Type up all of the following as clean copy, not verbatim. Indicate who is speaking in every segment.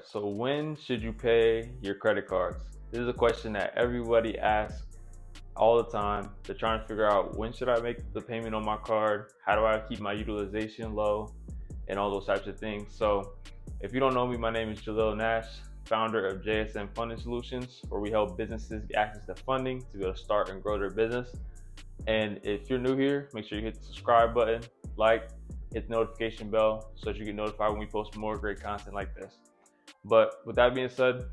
Speaker 1: So when should you pay your credit cards? This is a question that everybody asks all the time. They're trying to figure out, when should I make the payment on my card? How do I keep my utilization low? And all those types of things. So if you don't know me, my name is Jalil Nash, founder of JSM Funding Solutions, where we help businesses get access to funding to be able to start and grow their business. And if you're new here, make sure you hit the subscribe button, hit the notification bell so that you get notified when we post more great content like this. But with that being said,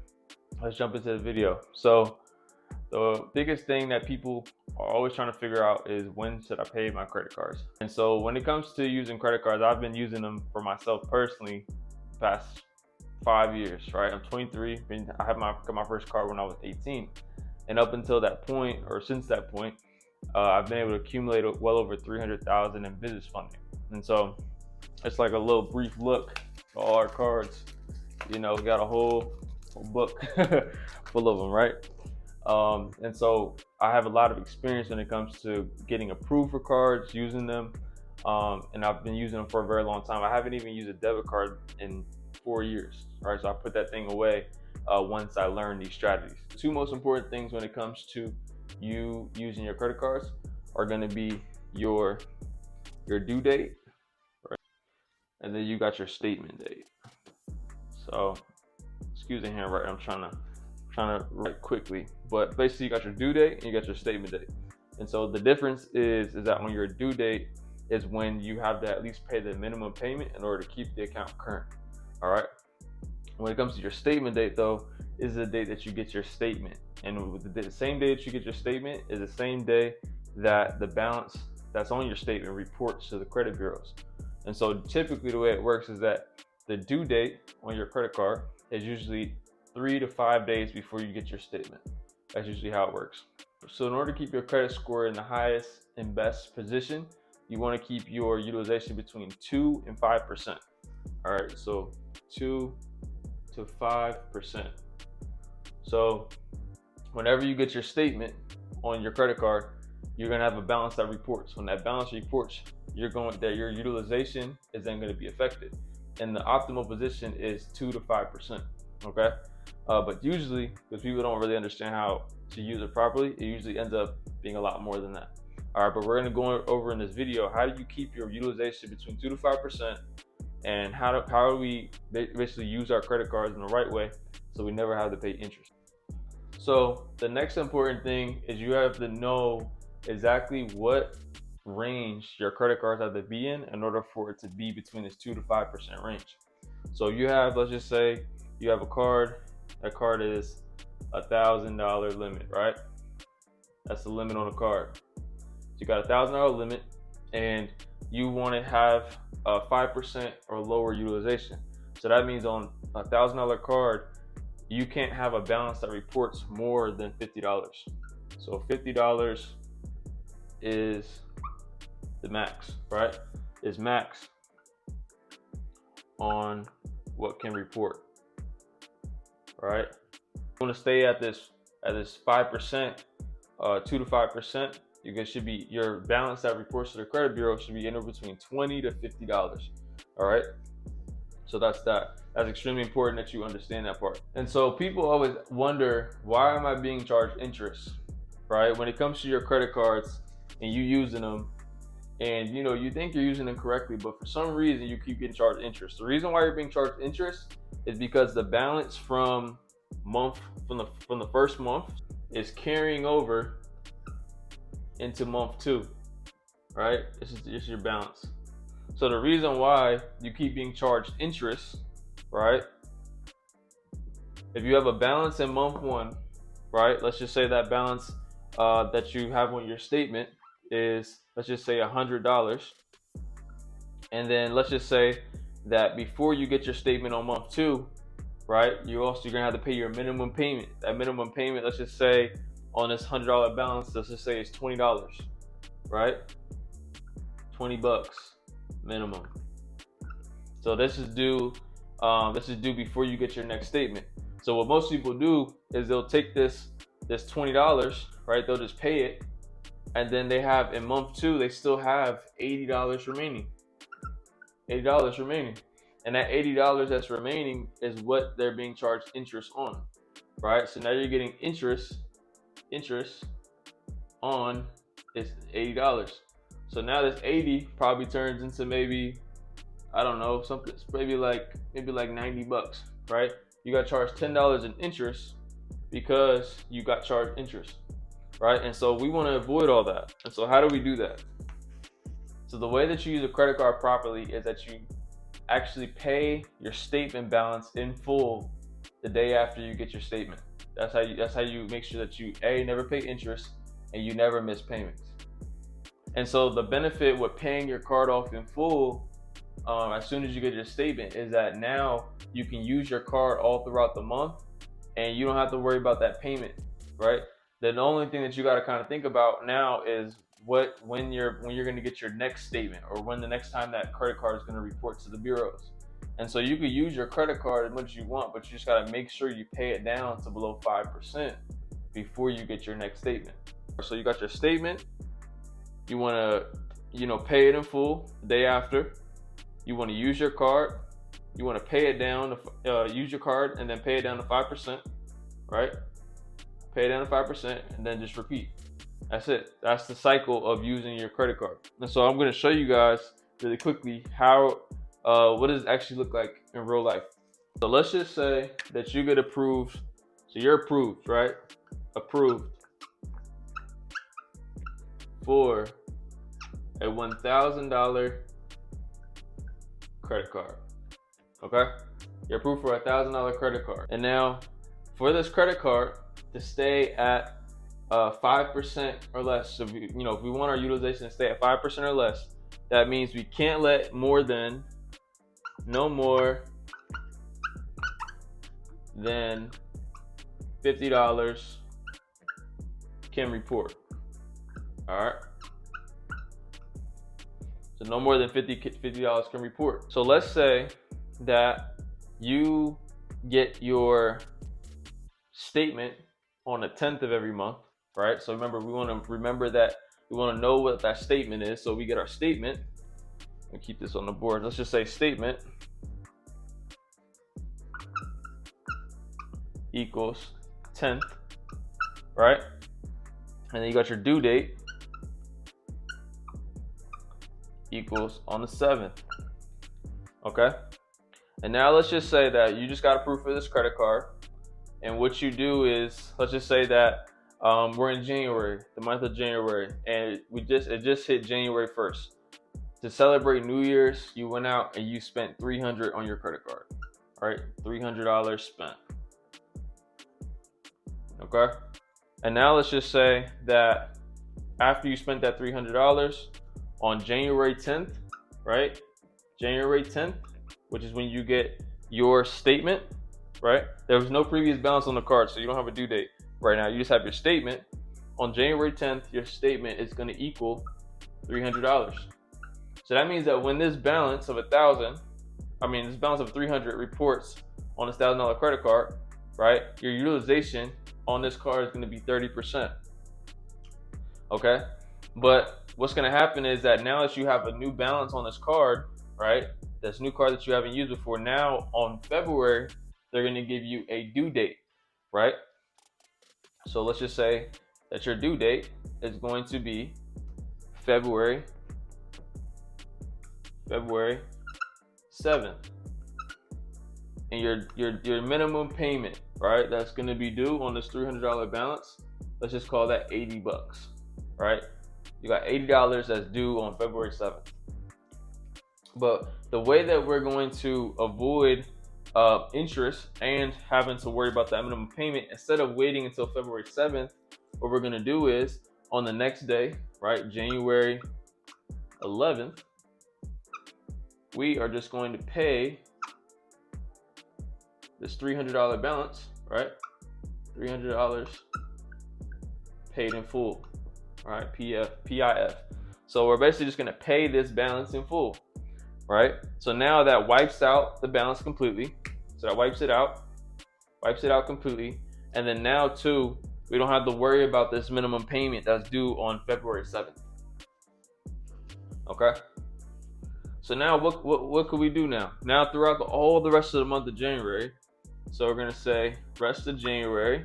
Speaker 1: let's jump into the video. So the biggest thing that people are always trying to figure out is, when should I pay my credit cards? And so when it comes to using credit cards, I've been using them for myself personally the past 5 years, right? I'm 23. I got my first card when I was 18. And up until that point, or since that point, I've been able to accumulate well over $300,000 in business funding. And so it's like a little brief look at all our cards. You know, we got a whole book full of them, right? And so I have a lot of experience when it comes to getting approved for cards, using them, and I've been using them for a very long time. I haven't even used a debit card in 4 years, right? So I put that thing away once I learned these strategies. The two most important things when it comes to you using your credit cards are going to be your due date, right? And then you got your statement date. So excuse the handwriting, I'm trying to write quickly, but basically you got your due date and you got your statement date. And so the difference is that when your due date is when you have to at least pay the minimum payment in order to keep the account current. All right. When it comes to your statement date, though, is the date that you get your statement. And the same day that you get your statement is the same day that the balance that's on your statement reports to the credit bureaus. And so typically the way it works is that the due date on your credit card is usually 3 to 5 days before you get your statement. That's usually how it works. So in order to keep your credit score in the highest and best position, you want to keep your utilization between 2 and 5%. All right, so 2 to 5%. So whenever you get your statement on your credit card, you're gonna have a balance that reports. When that balance reports, your utilization is then going to be affected, and the optimal position is 2 to 5%. Okay, but usually, because people don't really understand how to use it properly, it usually ends up being a lot more than that. All right, but we're going to go over in this video, how do you keep your utilization between 2 to 5%, and how do we basically use our credit cards in the right way so we never have to pay interest. So the next important thing is you have to know exactly what range your credit cards have to be in order for it to be between this 2 to 5% range. So you have, let's just say you have a card, that card is $1,000 limit, right? That's the limit on the card. So you got a $1,000 limit and you want to have a 5% or lower utilization. So that means on a $1,000 card, you can't have a balance that reports more than $50. So $50 is the max, right? Is max on what can report, right? You want to stay at this 5%, 2 to 5%. Your balance that reports to the credit bureau should be anywhere between $20 to $50. All right. So that's extremely important that you understand that part. And so people always wonder, why am I being charged interest, right? When it comes to your credit cards and you using them, and you think you're using them correctly, but for some reason you keep getting charged interest. The reason why you're being charged interest is because the balance from the first month is carrying over into month 2, right? This is your balance. So the reason why you keep being charged interest, right? If you have a balance in month 1, right? Let's just say that balance that you have on your statement is, let's just say $100. And then let's just say that before you get your statement on month 2, right? You're gonna have to pay your minimum payment. That minimum payment, let's just say on this $100 balance, let's just say it's $20, right? $20 minimum. So this is due before you get your next statement. So what most people do is they'll take this $20, right? They'll just pay it, and then they have, in month 2, they still have $80 remaining. $80 remaining. And that $80 that's remaining is what they're being charged interest on, right? So now you're getting interest on is $80. So now this 80 probably turns into maybe, I don't know, something maybe like 90 bucks, right? You got charged $10 in interest because you got charged interest, right? And so we want to avoid all that. And so how do we do that? So the way that you use a credit card properly is that you actually pay your statement balance in full the day after you get your statement. That's how you make sure that you never pay interest and you never miss payments. And so the benefit with paying your card off in full as soon as you get your statement is that now you can use your card all throughout the month and you don't have to worry about that payment, right? The only thing that you got to kind of think about now is when you're going to get your next statement, or when the next time that credit card is going to report to the bureaus. And so you could use your credit card as much as you want, but you just got to make sure you pay it down to below 5% before you get your next statement. So you got your statement, you want to pay it in full the day after. You want to use your card, you want to pay it down use your card and then pay it down to 5%, right? Pay it down to 5% and then just repeat. That's it. That's the cycle of using your credit card. And so I'm going to show you guys really quickly how what does it actually look like in real life. So let's just say that you get approved. So you're approved, right? Approved for a $1,000 credit card. Okay? You're approved for a $1,000 credit card. And now for this credit card to stay at 5% or less. So if we want our utilization to stay at 5% or less, that means we can't let no more than $50 can report. All right. So no more than $50 can report. So let's say that you get your statement on the 10th of every month, right? So remember, we want to know what that statement is. So we get our statement. I'll keep this on the board. Let's just say statement equals 10th, right? And then you got your due date equals on the 7th. Okay? And now let's just say that you just got approved for this credit card. And what you do is, let's just say that we're in January, the month of January, and it just hit January 1st. To celebrate New Year's, you went out and you spent $300 on your credit card. All right? $300 spent. Okay? And now let's just say that after you spent that $300 on January 10th, right? January 10th, which is when you get your statement, right? There was no previous balance on the card, so you don't have a due date right now. You just have your statement. On January 10th, your statement is going to equal $300. So that means that when this balance of this balance of 300 reports on this $1,000 credit card, right? Your utilization on this card is going to be 30%. Okay? But what's going to happen is that now that you have a new balance on this card, right? This new card that you haven't used before, now on February, they're going to give you a due date, right? So let's just say that your due date is going to be February 7th. And your minimum payment, right, that's going to be due on this $300 balance, let's just call that 80 bucks, right? You got $80 that's due on February 7th. But the way that we're going to avoid interest and having to worry about that minimum payment, instead of waiting until February 7th, what we're going to do is on the next day, right, January 11th, we are just going to pay this $300 balance, right? $300 paid in full, right? PIF. So we're basically just going to pay this balance in full, right? So now that wipes out the balance completely. So that wipes it out completely. And then now too, we don't have to worry about this minimum payment that's due on February 7th. Okay? So now what could we do now? Now throughout all the rest of the month of January, so we're gonna say rest of January,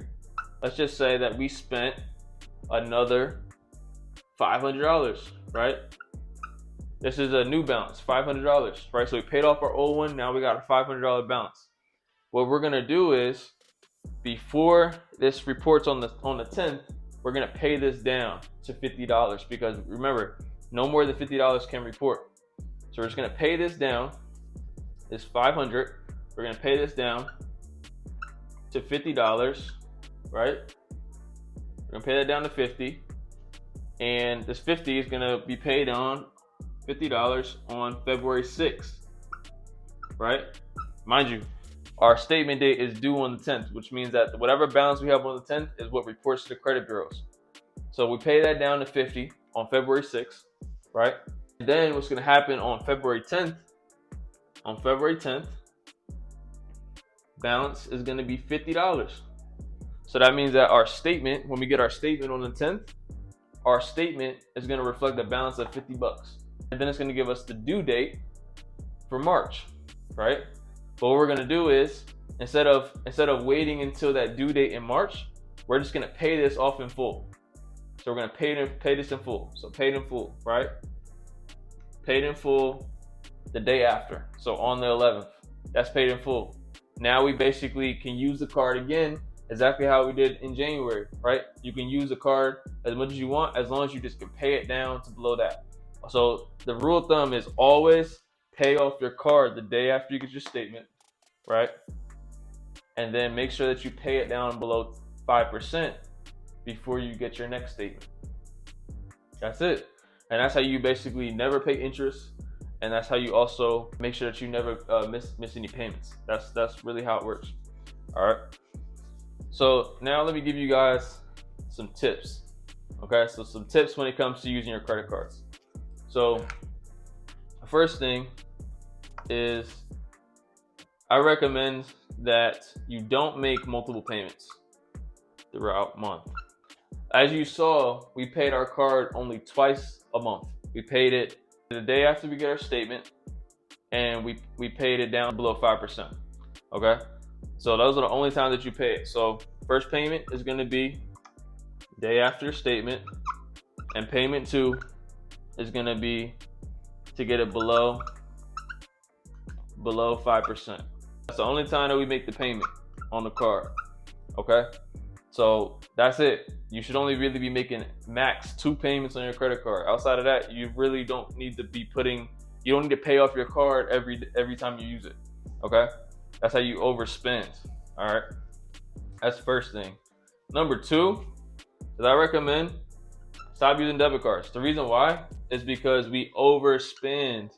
Speaker 1: let's just say that we spent another $500, right? This is a new balance, $500, right? So we paid off our old one, now we got a $500 balance. What we're gonna do is, before this reports on the 10th, we're gonna pay this down to $50 because remember, no more than $50 can report. So we're just gonna pay this down, this 500, we're gonna pay this down to $50, right? We're gonna pay that down to 50, and this 50 is gonna be paid on $50 on February 6th, right? Mind you, our statement date is due on the 10th, which means that whatever balance we have on the 10th is what reports to the credit bureaus. So we pay that down to 50 on February 6th, right? And then what's gonna happen on February 10th, balance is gonna be $50. So that means that our statement, when we get our statement on the 10th, our statement is gonna reflect a balance of $50. And then it's gonna give us the due date for March, right? But what we're gonna do is, instead of waiting until that due date in March, we're just gonna pay this off in full. So we're gonna pay this in full. So paid in full, right? Paid in full the day after. So on the 11th, that's paid in full. Now we basically can use the card again, exactly how we did in January, right? You can use the card as much as you want, as long as you just can pay it down to below that. So the rule of thumb is always pay off your card the day after you get your statement, right? And then make sure that you pay it down below 5% before you get your next statement. That's it. And that's how you basically never pay interest. And that's how you also make sure that you never miss any payments. That's really how it works. All right. So now let me give you guys some tips. Okay, so some tips when it comes to using your credit cards. So the first thing is I recommend that you don't make multiple payments throughout month. As you saw, we paid our card only twice a month. We paid it the day after we get our statement, and we paid it down below 5%. Okay, so those are the only times that you pay it. So first payment is going to be day after your statement, and payment 2 is going to be to get it below 5%. That's the only time that we make the payment on the card. Okay, so that's it. You should only really be making max 2 payments on your credit card. Outside of that, you really don't need to be you don't need to pay off your card every time you use it. Okay, that's how you overspend. All right, that's the first thing. Number 2 is I recommend stop using debit cards. The reason why is because we overspend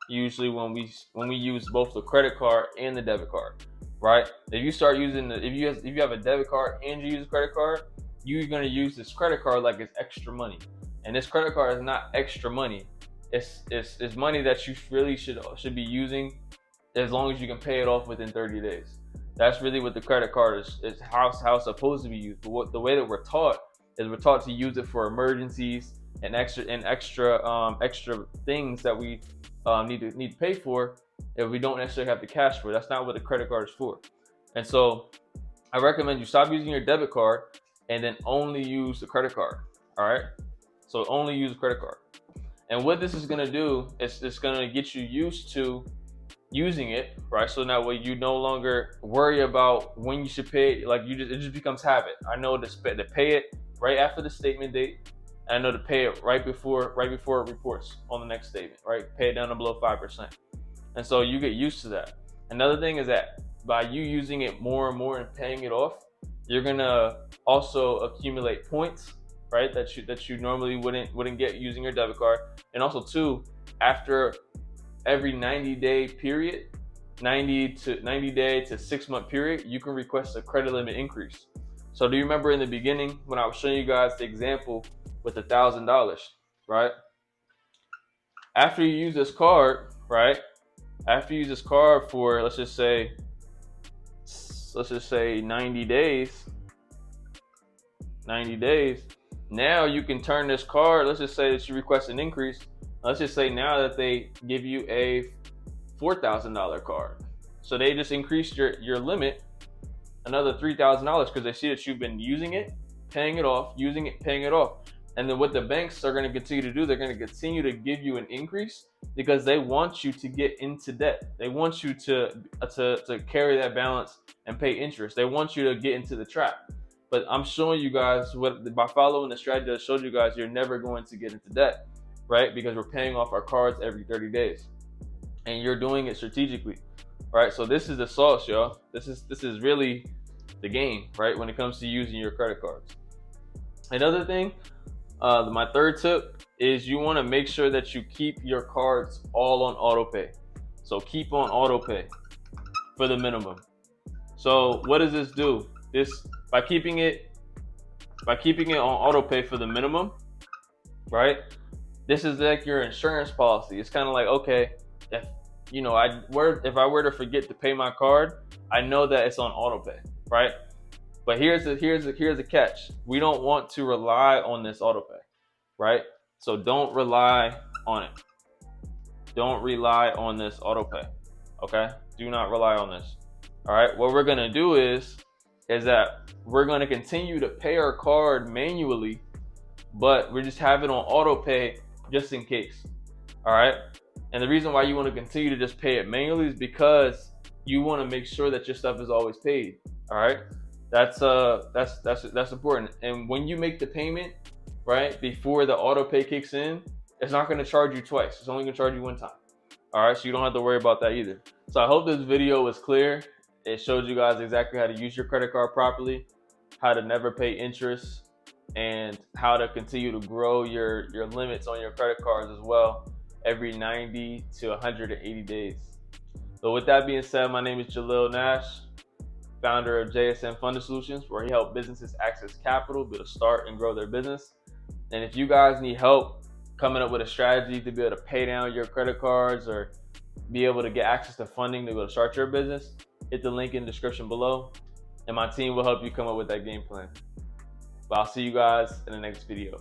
Speaker 1: usually when we use both the credit card and the debit card, right? If you start using if you have a debit card and you use a credit card, you're gonna use this credit card like it's extra money, and this credit card is not extra money. It's money that you really should be using as long as you can pay it off within 30 days. That's really what the credit card is how it's supposed to be used. But the way that we're taught to use it for emergencies and extra things that we need to pay for if we don't necessarily have the cash for. That's not what the credit card is for. And so I recommend you stop using your debit card and then only use the credit card. All right, so only use the credit card. And what this is going to do is it's going to get you used to using it, right? So now way you no longer worry about when you should pay it. Like it just becomes habit. I know to pay it right after the statement date, and I know to pay it right before it reports on the next statement, right? Pay it down to below 5%. And so you get used to that. Another thing is that by you using it more and more and paying it off, you're gonna also accumulate points, right? That you normally wouldn't get using your debit card. And also too, after every 90-day period, 90 day to 6 month period, you can request a credit limit increase. So do you remember in the beginning when I was showing you guys the example with $1,000, right? After you use this card, right? After you use this card for let's just say 90 days. Now you can turn this card. Let's just say that you request an increase. Let's just say now that they give you a $4,000 card. So they just increased your limit another $3,000 because they see that you've been using it, paying it off, using it, paying it off. And then what the banks are going to continue to do, they're going to continue to give you an increase because they want you to get into debt. They want you to carry that balance and pay interest. They want you to get into the trap. But I'm showing you guys what by following the strategy I showed you guys, you're never going to get into debt, right? Because we're paying off our cards every 30 days, and you're doing it strategically, right? So this is the sauce, y'all. This is really the game, right? When it comes to using your credit cards. Another thing, my third tip is you want to make sure that you keep your cards all on auto pay. So keep on auto pay for the minimum. So what does this do? This by keeping it on auto pay for the minimum, right? This is like your insurance policy. It's kind of like, okay, if if I were to forget to pay my card, I know that it's on auto pay, right? But here's the catch. We don't want to rely on this auto pay, right? So don't rely on it. Don't rely on this auto pay. Okay? Do not rely on this. All right? What we're gonna do is that we're gonna continue to pay our card manually, but we just have it on auto pay just in case. All right? And the reason why you want to continue to just pay it manually is because you want to make sure that your stuff is always paid. All right? That's important. And when you make the payment, right, before the auto pay kicks in, it's not going to charge you twice. It's only going to charge you one time. All right, so you don't have to worry about that either. So I hope this video was clear. It showed you guys exactly how to use your credit card properly, how to never pay interest, and how to continue to grow your limits on your credit cards as well every 90 to 180 days. So with that being said, my name is Jalil Nash, founder of JSN Funding Solutions, where he helps businesses access capital, be able to start and grow their business. And if you guys need help coming up with a strategy to be able to pay down your credit cards or be able to get access to funding to be able to start your business, hit the link in the description below, and my team will help you come up with that game plan. But I'll see you guys in the next video.